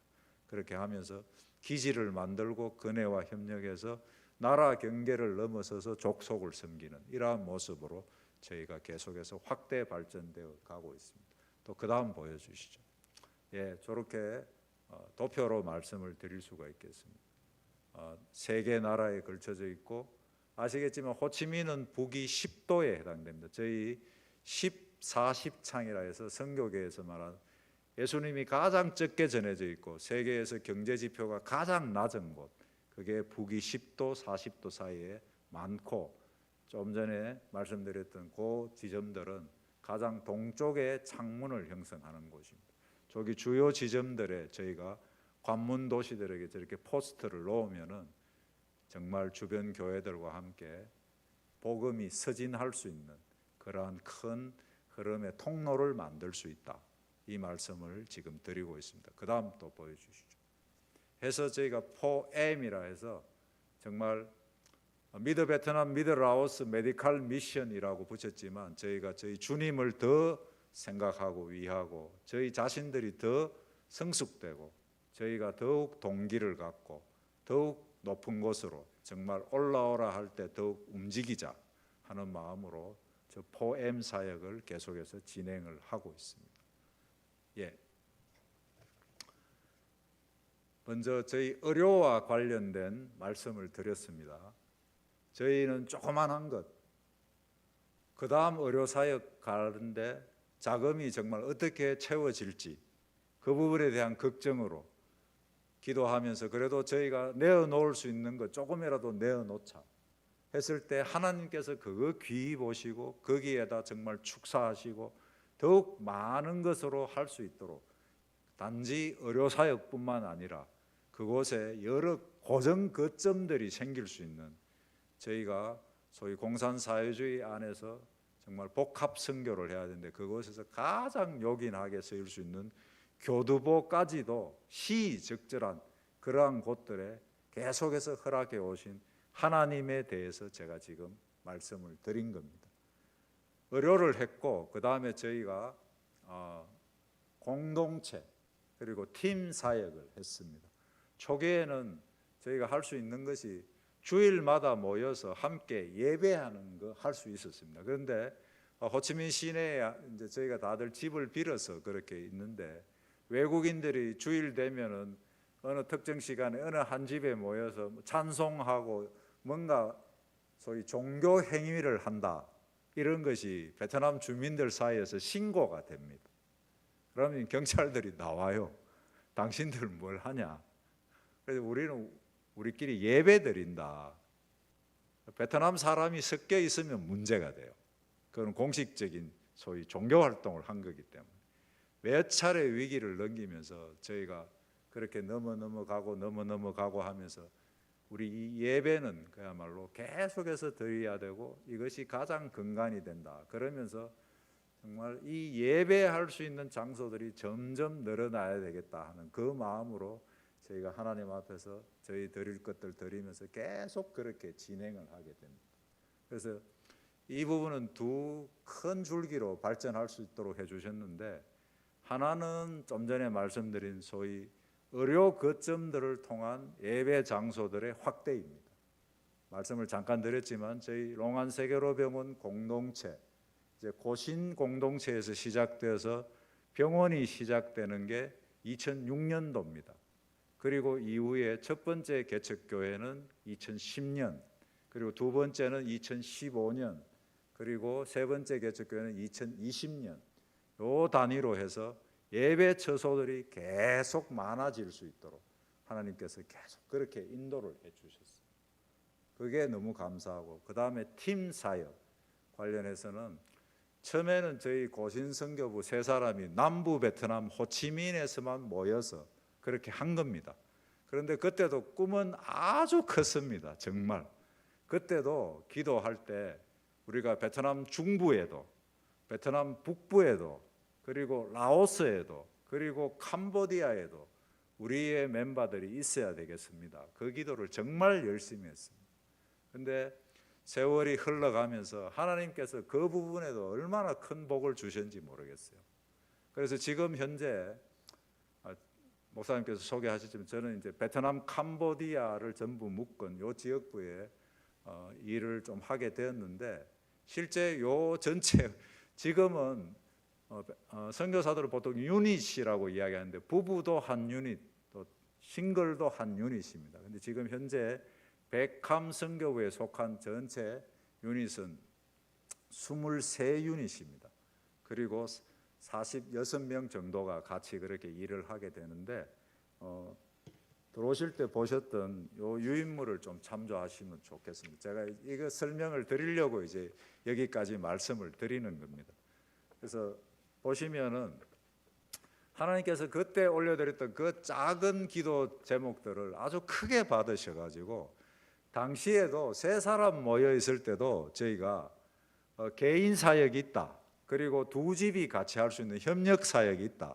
그렇게 하면서 기지를 만들고 근해와 협력해서 나라 경계를 넘어서서 족속을 섬기는 이러한 모습으로 저희가 계속해서 확대 발전되어 가고 있습니다. 또 그 다음 보여주시죠. 예, 저렇게 도표로 말씀을 드릴 수가 있겠습니다. 세 개 나라에 걸쳐져 있고 아시겠지만 호치민은 북위 10도에 해당됩니다. 저희 1040창이라 해서 선교계에서 말하는 예수님이 가장 적게 전해져 있고 세계에서 경제 지표가 가장 낮은 곳, 그게 북위 10도, 40도 사이에 많고 좀 전에 말씀드렸던 그 지점들은 가장 동쪽에 창문을 형성하는 곳입니다. 저기 주요 지점들에 저희가 관문 도시들에게 저렇게 포스터를 놓으면은 정말 주변 교회들과 함께 복음이 서진할 수 있는 그러한 큰 흐름의 통로를 만들 수 있다. 이 말씀을 지금 드리고 있습니다. 그 다음 또 보여주시죠. 해서 저희가 4M이라 해서 정말 미드 베트남, 미드 라오스 메디칼 미션이라고 붙였지만 저희가 저희 주님을 더 생각하고 위하고 저희 자신들이 더 성숙되고 저희가 더욱 동기를 갖고 더욱 높은 곳으로 정말 올라오라 할 때 더욱 움직이자 하는 마음으로 저 4M 사역을 계속해서 진행을 하고 있습니다. 예. 먼저 저희 의료와 관련된 말씀을 드렸습니다. 저희는 조그만한 것, 그 다음 의료사역 가는데 자금이 정말 어떻게 채워질지 그 부분에 대한 걱정으로 기도하면서 그래도 저희가 내어놓을 수 있는 것 조금이라도 내어놓자 했을 때 하나님께서 그거 귀히 보시고 거기에다 정말 축사하시고 더욱 많은 것으로 할 수 있도록 단지 의료사역뿐만 아니라 그곳에 여러 고정 거점들이 생길 수 있는 저희가 소위 공산사회주의 안에서 정말 복합 선교를 해야 되는데 그곳에서 가장 요긴하게 쓰일 수 있는 교두보까지도 시적절한 그러한 곳들에 계속해서 허락해 오신 하나님에 대해서 제가 지금 말씀을 드린 겁니다. 의료를 했고 그 다음에 저희가 공동체 그리고 팀 사역을 했습니다. 초기에는 저희가 할 수 있는 것이 주일마다 모여서 함께 예배하는 거 할 수 있었습니다. 그런데 호치민 시내에 이제 저희가 다들 집을 빌어서 그렇게 있는데 외국인들이 주일 되면은 어느 특정 시간에 어느 한 집에 모여서 찬송하고 뭔가 소위 종교 행위를 한다 이런 것이 베트남 주민들 사이에서 신고가 됩니다. 그러면 경찰들이 나와요. 당신들 뭘 하냐? 그래서 우리는 우리끼리 예배 드린다. 베트남 사람이 섞여 있으면 문제가 돼요. 그건 공식적인 소위 종교 활동을 한 거기 때문에 몇 차례 위기를 넘기면서 저희가 그렇게 넘어가고 하면서 우리 이 예배는 그야말로 계속해서 드려야 되고 이것이 가장 근간이 된다. 그러면서 정말 이 예배할 수 있는 장소들이 점점 늘어나야 되겠다 하는 그 마음으로 저희가 하나님 앞에서 저희 드릴 것들 드리면서 계속 그렇게 진행을 하게 됩니다. 그래서 이 부분은 두 큰 줄기로 발전할 수 있도록 해주셨는데 하나는 좀 전에 말씀드린 소위 의료 거점들을 통한 예배 장소들의 확대입니다. 말씀을 잠깐 드렸지만 저희 롱안 세계로병원 공동체 이제 고신 공동체에서 시작되어서 병원이 시작되는 게 2006년도입니다. 그리고 이후에 첫 번째 개척교회는 2010년, 그리고 두 번째는 2015년, 그리고 세 번째 개척교회는 2020년. 요 단위로 해서 예배 처소들이 계속 많아질 수 있도록 하나님께서 계속 그렇게 인도를 해주셨어요. 그게 너무 감사하고 그 다음에 팀 사역 관련해서는 처음에는 저희 고신선교부 세 사람이 남부 베트남 호치민에서만 모여서 그렇게 한 겁니다. 그런데 그때도 꿈은 아주 컸습니다. 정말 그때도 기도할 때 우리가 베트남 중부에도 베트남 북부에도 그리고 라오스에도 그리고 캄보디아에도 우리의 멤버들이 있어야 되겠습니다. 그 기도를 정말 열심히 했습니다. 그런데 세월이 흘러가면서 하나님께서 그 부분에도 얼마나 큰 복을 주셨는지 모르겠어요. 그래서 지금 현재 목사님께서 소개하셨지만 저는 이제 베트남 캄보디아를 전부 묶은 요 지역부에 일을 좀 하게 되었는데 실제 요 전체 지금은 선교사들은 보통 유닛이라고 이야기하는데 부부도 한 유닛, 또 싱글도 한 유닛입니다. 근데 지금 현재 백함 선교부에 속한 전체 유닛은 23유닛입니다. 그리고 46명 정도가 같이 그렇게 일을 하게 되는데 들어오실 때 보셨던 요 유인물을 좀 참조하시면 좋겠습니다. 제가 이거 설명을 드리려고 이제 여기까지 말씀을 드리는 겁니다. 그래서 보시면은 하나님께서 그때 올려드렸던 그 작은 기도 제목들을 아주 크게 받으셔가지고 당시에도 세 사람 모여 있을 때도 저희가 개인 사역이 있다. 그리고 두 집이 같이 할 수 있는 협력 사역이 있다.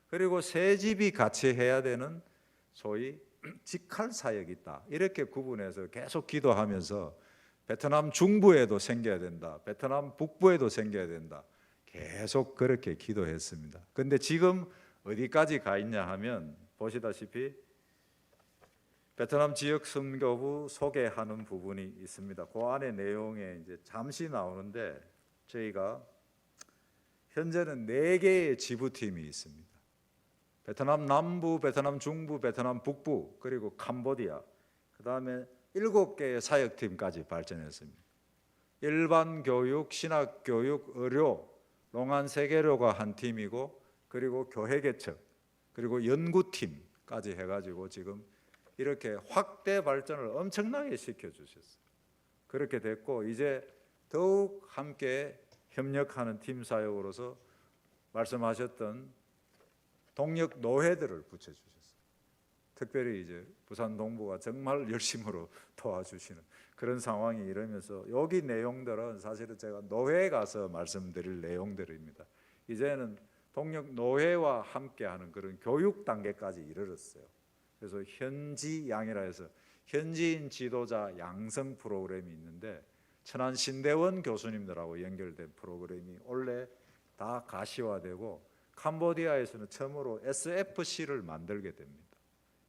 그리고 세 집이 같이 해야 되는 소위 직할 사역이 있다. 이렇게 구분해서 계속 기도하면서 베트남 중부에도 생겨야 된다. 베트남 북부에도 생겨야 된다. 계속 그렇게 기도했습니다. 그런데 지금 어디까지 가 있냐 하면 보시다시피 베트남 지역 선교부 소개하는 부분이 있습니다. 그 안에 내용에 이제 잠시 나오는데 저희가 현재는 4개의 지부팀이 있습니다. 베트남 남부, 베트남 중부, 베트남 북부, 그리고 캄보디아. 그 다음에 7개의 사역팀까지 발전했습니다. 일반 교육, 신학 교육, 의료, 롱안 세계로가 한 팀이고, 그리고 교회 개척, 그리고 연구팀까지 해가지고 지금 이렇게 확대 발전을 엄청나게 시켜주셨어요. 그렇게 됐고 이제 더욱 함께 협력하는 팀 사역으로서 말씀하셨던 동력 노회들을 붙여주셨어요. 특별히 이제 부산 동부가 정말 열심으로 도와주시는 그런 상황이 이러면서 여기 내용들은 사실은 제가 노회에 가서 말씀드릴 내용들입니다. 이제는 동력 노회와 함께하는 그런 교육 단계까지 이르렀어요. 그래서 현지양이라 해서 현지인 지도자 양성 프로그램이 있는데 천안 신대원 교수님들하고 연결된 프로그램이 원래 다 가시화되고 캄보디아에서는 처음으로 SFC를 만들게 됩니다.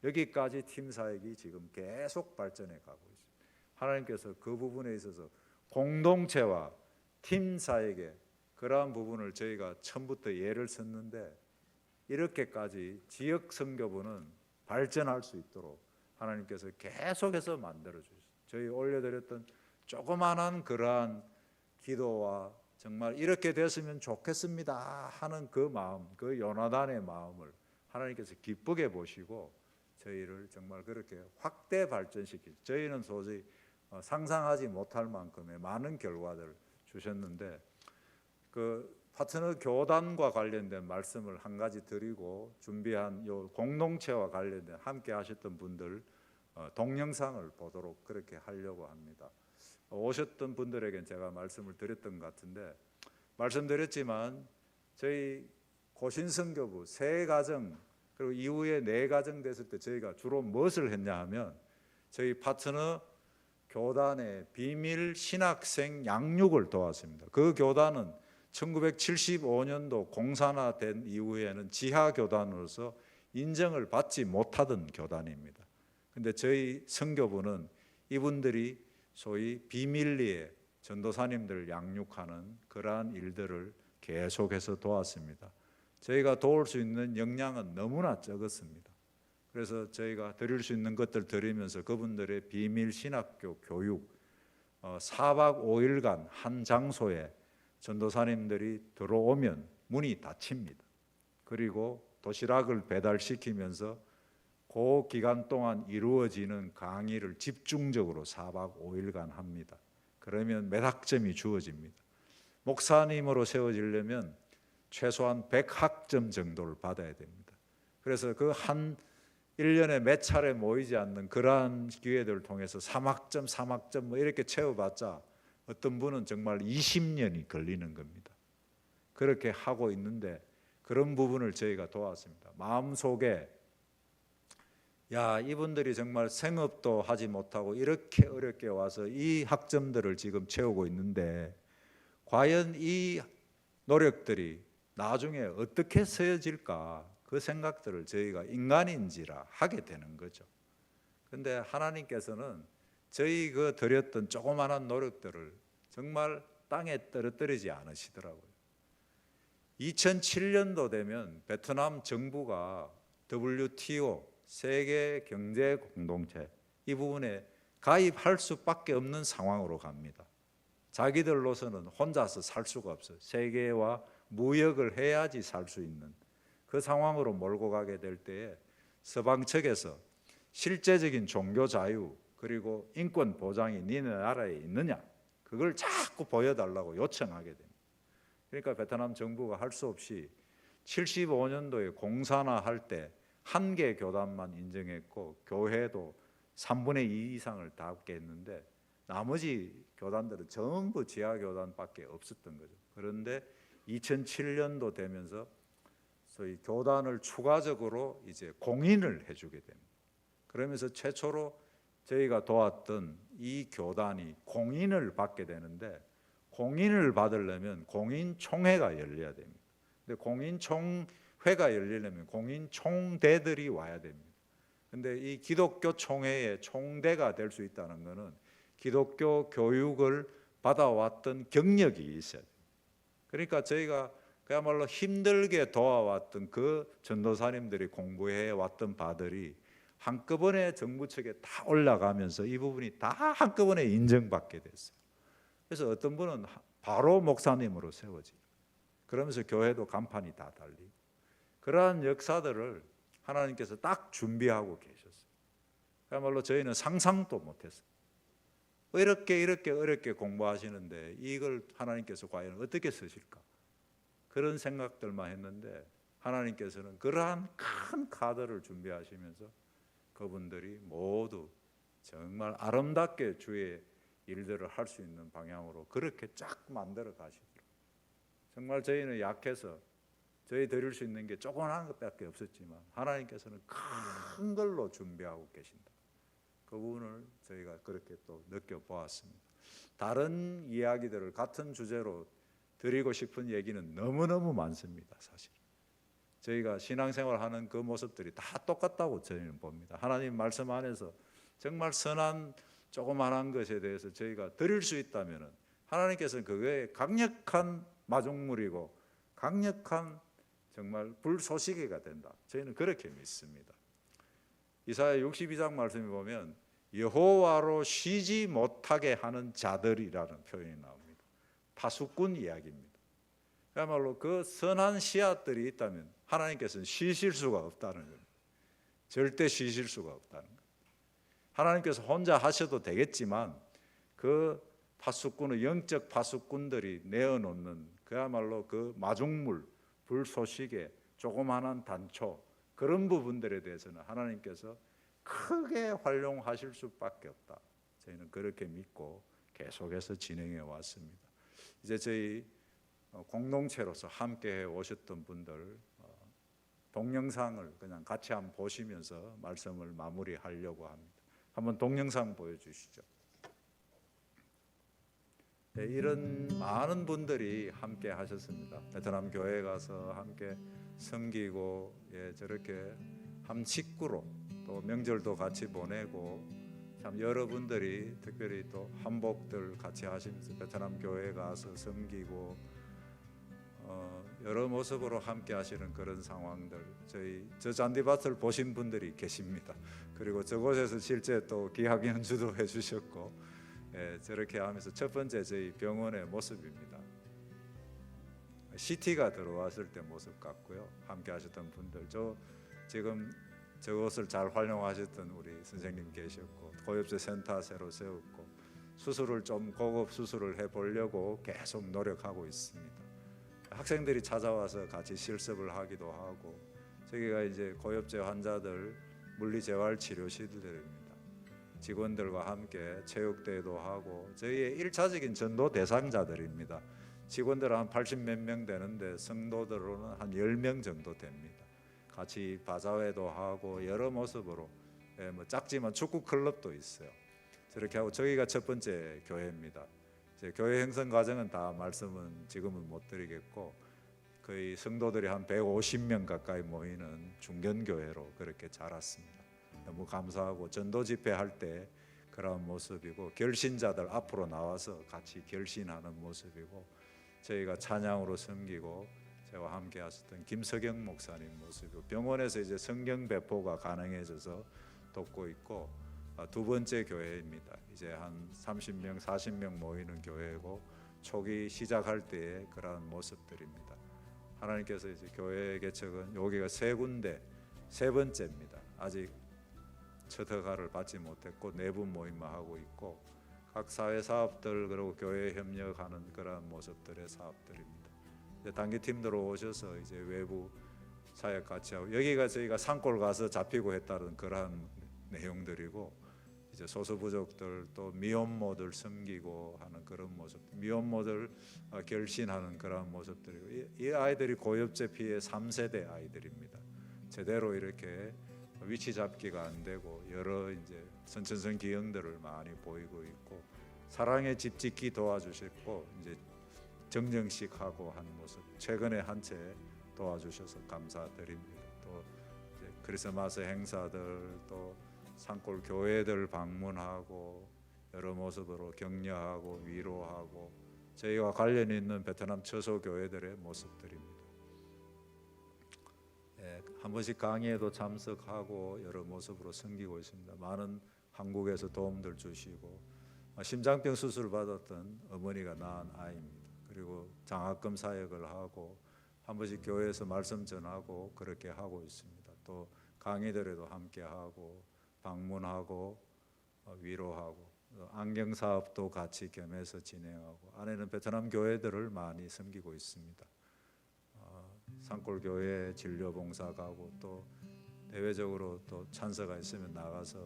여기까지 팀 사역이 지금 계속 발전해 가고 있습니다. 하나님께서 그 부분에 있어서 공동체와 팀 사역의 그러한 부분을 저희가 처음부터 예를 썼는데 이렇게까지 지역 선교부는 발전할 수 있도록 하나님께서 계속해서 만들어 주셨어요. 저희 올려드렸던 조그마한 그러한 기도와 정말 이렇게 됐으면 좋겠습니다 하는 그 마음, 그 요나단의 마음을 하나님께서 기쁘게 보시고 저희를 정말 그렇게 확대 발전시키. 저희는 도저히 상상하지 못할 만큼의 많은 결과들을 주셨는데 그 파트너 교단과 관련된 말씀을 한 가지 드리고 준비한 요 공동체와 관련된 함께 하셨던 분들 동영상을 보도록 그렇게 하려고 합니다. 오셨던 분들에겐 제가 말씀을 드렸던 것 같은데 말씀드렸지만 저희 고신선교부 세 가정 그리고 이후에 네 가정 됐을 때 저희가 주로 무엇을 했냐 하면 저희 파트너 교단의 비밀 신학생 양육을 도왔습니다. 그 교단은 1975년도 공산화된 이후에는 지하 교단으로서 인정을 받지 못하던 교단입니다. 근데 저희 선교부는 이분들이 소위 비밀리에 전도사님들 양육하는 그러한 일들을 계속해서 도왔습니다. 저희가 도울 수 있는 역량은 너무나 적었습니다. 그래서 저희가 드릴 수 있는 것들 드리면서 그분들의 비밀 신학교 교육 4박 5일간 한 장소에 전도사님들이 들어오면 문이 닫힙니다. 그리고 도시락을 배달시키면서 그 기간 동안 이루어지는 강의를 집중적으로 4박 5일간 합니다. 그러면 몇 학점이 주어집니다. 목사님으로 세워지려면 최소한 100학점 정도를 받아야 됩니다. 그래서 그 한 1년에 몇 차례 모이지 않는 그러한 기회들을 통해서 3학점, 3학점 뭐 이렇게 채워봤자 어떤 분은 정말 20년이 걸리는 겁니다. 그렇게 하고 있는데 그런 부분을 저희가 도왔습니다. 마음속에 야, 이분들이 정말 생업도 하지 못하고 이렇게 어렵게 와서 이 학점들을 지금 채우고 있는데 과연 이 노력들이 나중에 어떻게 쓰여질까 그 생각들을 저희가 인간인지라 하게 되는 거죠. 그런데 하나님께서는 저희 그 드렸던 조그마한 노력들을 정말 땅에 떨어뜨리지 않으시더라고요. 2007년도 되면 베트남 정부가 WTO 세계 경제 공동체 이 부분에 가입할 수밖에 없는 상황으로 갑니다. 자기들로서는 혼자서 살 수가 없어요. 세계와 무역을 해야지 살 수 있는 그 상황으로 몰고 가게 될 때에 서방 측에서 실제적인 종교 자유 그리고 인권 보장이 니네 나라에 있느냐 그걸 자꾸 보여달라고 요청하게 됩니다. 그러니까 베트남 정부가 할 수 없이 75년도에 공산화할 때 한 개 교단만 인정했고 교회도 3분의 2 이상을 닫게 했는데 나머지 교단들은 전부 지하 교단밖에 없었던 거죠. 그런데 2007년도 되면서 소위 교단을 추가적으로 이제 공인을 해주게 됩니다. 그러면서 최초로 저희가 도왔던 이 교단이 공인을 받게 되는데 공인을 받으려면 공인총회가 열려야 됩니다. 근데 공인총회가 열리려면 공인총대들이 와야 됩니다. 근데 이 기독교 총회의 총대가 될 수 있다는 것은 기독교 교육을 받아왔던 경력이 있어야 돼요. 그러니까 저희가 그야말로 힘들게 도와왔던 그 전도사님들이 공부해 왔던 바들이 한꺼번에 정부 측에 다 올라가면서 이 부분이 다 한꺼번에 인정받게 됐어요. 그래서 어떤 분은 바로 목사님으로 세워지고 그러면서 교회도 간판이 다 달리고 그러한 역사들을 하나님께서 딱 준비하고 계셨어요. 그야말로 저희는 상상도 못했어요. 이렇게 어렵게 공부하시는데 이걸 하나님께서 과연 어떻게 쓰실까? 그런 생각들만 했는데 하나님께서는 그러한 큰 카드를 준비하시면서 그분들이 모두 정말 아름답게 주의 일들을 할 수 있는 방향으로 그렇게 쫙 만들어 가시더라고요. 정말 저희는 약해서 저희 드릴 수 있는 게 조그마한 것밖에 없었지만 하나님께서는 큰 걸로 준비하고 계신다. 그 부분을 저희가 그렇게 또 느껴보았습니다. 다른 이야기들을 같은 주제로 드리고 싶은 얘기는 너무너무 많습니다. 사실 저희가 신앙생활하는 그 모습들이 다 똑같다고 저희는 봅니다. 하나님 말씀 안에서 정말 선한 조그마한 것에 대해서 저희가 드릴 수 있다면 하나님께서는 그게 강력한 마중물이고 강력한 정말 불쏘시개가 된다. 저희는 그렇게 믿습니다. 이사야 62장 말씀에 보면 여호와로 쉬지 못하게 하는 자들이라는 표현이 나옵니다. 파수꾼 이야기입니다. 그야말로 그 선한 씨앗들이 있다면 하나님께서는 쉬실 수가 없다는 겁니다. 절대 쉬실 수가 없다는 겁니다. 하나님께서 혼자 하셔도 되겠지만 그 파수꾼의 영적 파수꾼들이 내어놓는 그야말로 그 마중물, 불쏘시개, 조그마한 단초 그런 부분들에 대해서는 하나님께서 크게 활용하실 수밖에 없다. 저희는 그렇게 믿고 계속해서 진행해 왔습니다. 이제 저희 공동체로서 함께 오셨던 분들 동영상을 그냥 같이 한번 보시면서 말씀을 마무리하려고 합니다. 한번 동영상 보여주시죠. 네, 이런 많은 분들이 함께 하셨습니다. 베트남 교회 가서 함께 섬기고 저렇게 한 식구로 또 명절도 같이 보내고 참 여러분들이 특별히 또 한복들 같이 하시면서 베트남 교회 가서 섬기고 여러 모습으로 함께 하시는 그런 상황들 저 잔디밭을 보신 분들이 계십니다. 그리고 저곳에서 실제 또 기악 연주도 해주셨고 저렇게 하면서 첫 번째 저희 병원의 모습입니다. CT가 들어왔을 때 모습 같고요. 함께 하셨던 분들 지금 저것을 잘 활용하셨던 우리 선생님 계셨고 고엽제 센터 새로 세웠고 수술을 좀 고급 수술을 해보려고 계속 노력하고 있습니다. 학생들이 찾아와서 같이 실습을 하기도 하고 저기가 이제 고엽제 환자들 물리재활치료실들입니다. 직원들과 함께 체육대회도 하고 저희의 1차적인 전도 대상자들입니다. 직원들 한 80 몇 명 되는데 성도들로는 한 10명 정도 됩니다. 같이 바자회도 하고 여러 모습으로 뭐 작지만 축구 클럽도 있어요. 저렇게 하고 저기가 첫 번째 교회입니다. 이제 교회 형성 과정은 다 말씀은 지금은 못 드리겠고 거의 성도들이 한 150명 가까이 모이는 중견교회로 그렇게 자랐습니다. 너무 감사하고 전도 집회할 때 그런 모습이고 결신자들 앞으로 나와서 같이 결신하는 모습이고 저희가 찬양으로 섬기고 저와 함께 하셨던 김석영 목사님 모습이고 병원에서 이제 성경 배포가 가능해져서 돕고 있고 두 번째 교회입니다. 이제 한 30명, 40명 모이는 교회고 초기 시작할 때의 그런 모습들입니다. 하나님께서 이제 교회 개척은 여기가 세 군데 세 번째입니다. 아직 첫 허가를 받지 못했고 내부 모임만 하고 있고 각 사회 사업들 그리고 교회 협력하는 그런 모습들의 사업들입니다. 이제 단기팀들 오셔서 이제 외부 사역 같이 하고 여기가 저희가 산골 가서 잡히고 했다는 그러한 내용들이고 이제 소수부족들 또 미혼모들 섬기고 하는 그런 모습, 미혼모들 결신하는 그런 모습들이고 이 아이들이 고엽제 피해 3세대 아이들입니다. 제대로 이렇게 위치 잡기가 안 되고 여러 이제 선천성 기형들을 많이 보이고 있고 사랑의 집 짓기 도와주셨고 이제 정정식하고 한 모습 최근에 한 채 도와주셔서 감사드립니다. 또 이제 크리스마스 행사들 또 산골 교회들 방문하고 여러 모습으로 격려하고 위로하고 저희와 관련 있는 베트남 처소 교회들의 모습들입니다. 한 번씩 강의에도 참석하고 여러 모습으로 섬기고 있습니다. 많은 한국에서 도움들 주시고 심장병 수술을 받았던 어머니가 낳은 아이입니다. 그리고 장학금 사역을 하고 한 번씩 교회에서 말씀 전하고 그렇게 하고 있습니다. 또 강의들에도 함께 하고 방문하고 위로하고 안경 사업도 같이 겸해서 진행하고 안에는 베트남 교회들을 많이 섬기고 있습니다. 산골 교회 진료 봉사 가고 또 대외적으로 또 찬스가 있으면 나가서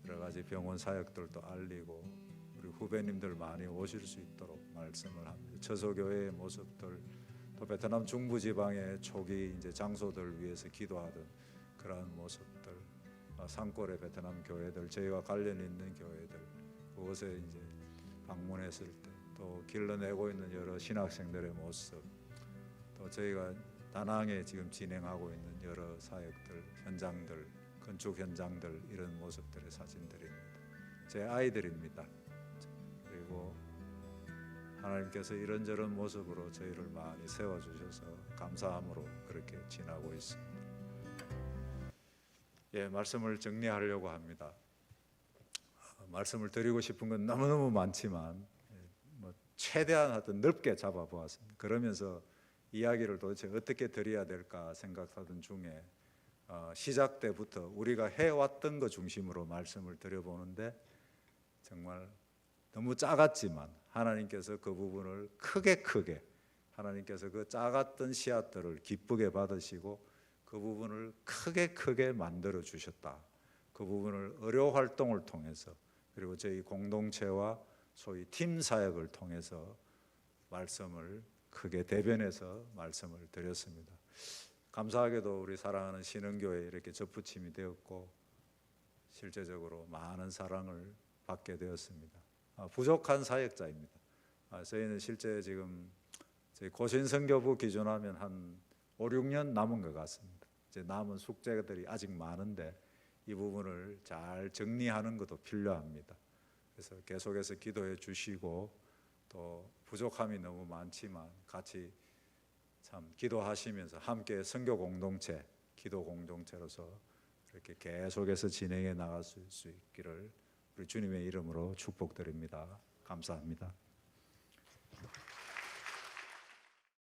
여러 가지 병원 사역들도 알리고 우리 후배님들 많이 오실 수 있도록 말씀을 합니다. 처소교회의 모습들, 또 베트남 중부 지방의 초기 이제 장소들 위해서 기도하던 그러한 모습들, 산골의 베트남 교회들, 저희와 관련 있는 교회들, 그곳에 이제 방문했을 때 또 길러내고 있는 여러 신학생들의 모습, 또 저희가 다낭에 지금 진행하고 있는 여러 사역들, 현장들, 건축 현장들, 이런 모습들의 사진들입니다. 제 아이들입니다. 그리고 하나님께서 이런저런 모습으로 저희를 많이 세워주셔서 감사함으로 그렇게 지나고 있습니다. 예, 말씀을 정리하려고 합니다. 말씀을 드리고 싶은 건 너무너무 많지만 최대한 하여튼 넓게 잡아보았습니다. 그러면서 이야기를 도대체 어떻게 드려야 될까 생각하던 중에 시작 때부터 우리가 해왔던 것 중심으로 말씀을 드려보는데 정말 너무 작았지만 하나님께서 그 부분을 크게 하나님께서 그 작았던 씨앗들을 기쁘게 받으시고 그 부분을 크게 만들어 주셨다. 그 부분을 의료 활동을 통해서 그리고 저희 공동체와 소위 팀 사역을 통해서 말씀을 크게 대변해서 말씀을 드렸습니다. 감사하게도 우리 사랑하는 신흥교회에 이렇게 접붙임이 되었고 실제적으로 많은 사랑을 받게 되었습니다. 부족한 사역자입니다. 저희는 실제 지금 저희 고신선교부 기준하면 한 5, 6년 남은 것 같습니다. 이제 남은 숙제들이 아직 많은데 이 부분을 잘 정리하는 것도 필요합니다. 그래서 계속해서 기도해 주시고 또 부족함이 너무 많지만 같이 참 기도하시면서 함께 선교 공동체, 기도 공동체로서 이렇게 계속해서 진행해 나갈 수 있기를 우리 주님의 이름으로 축복드립니다. 감사합니다.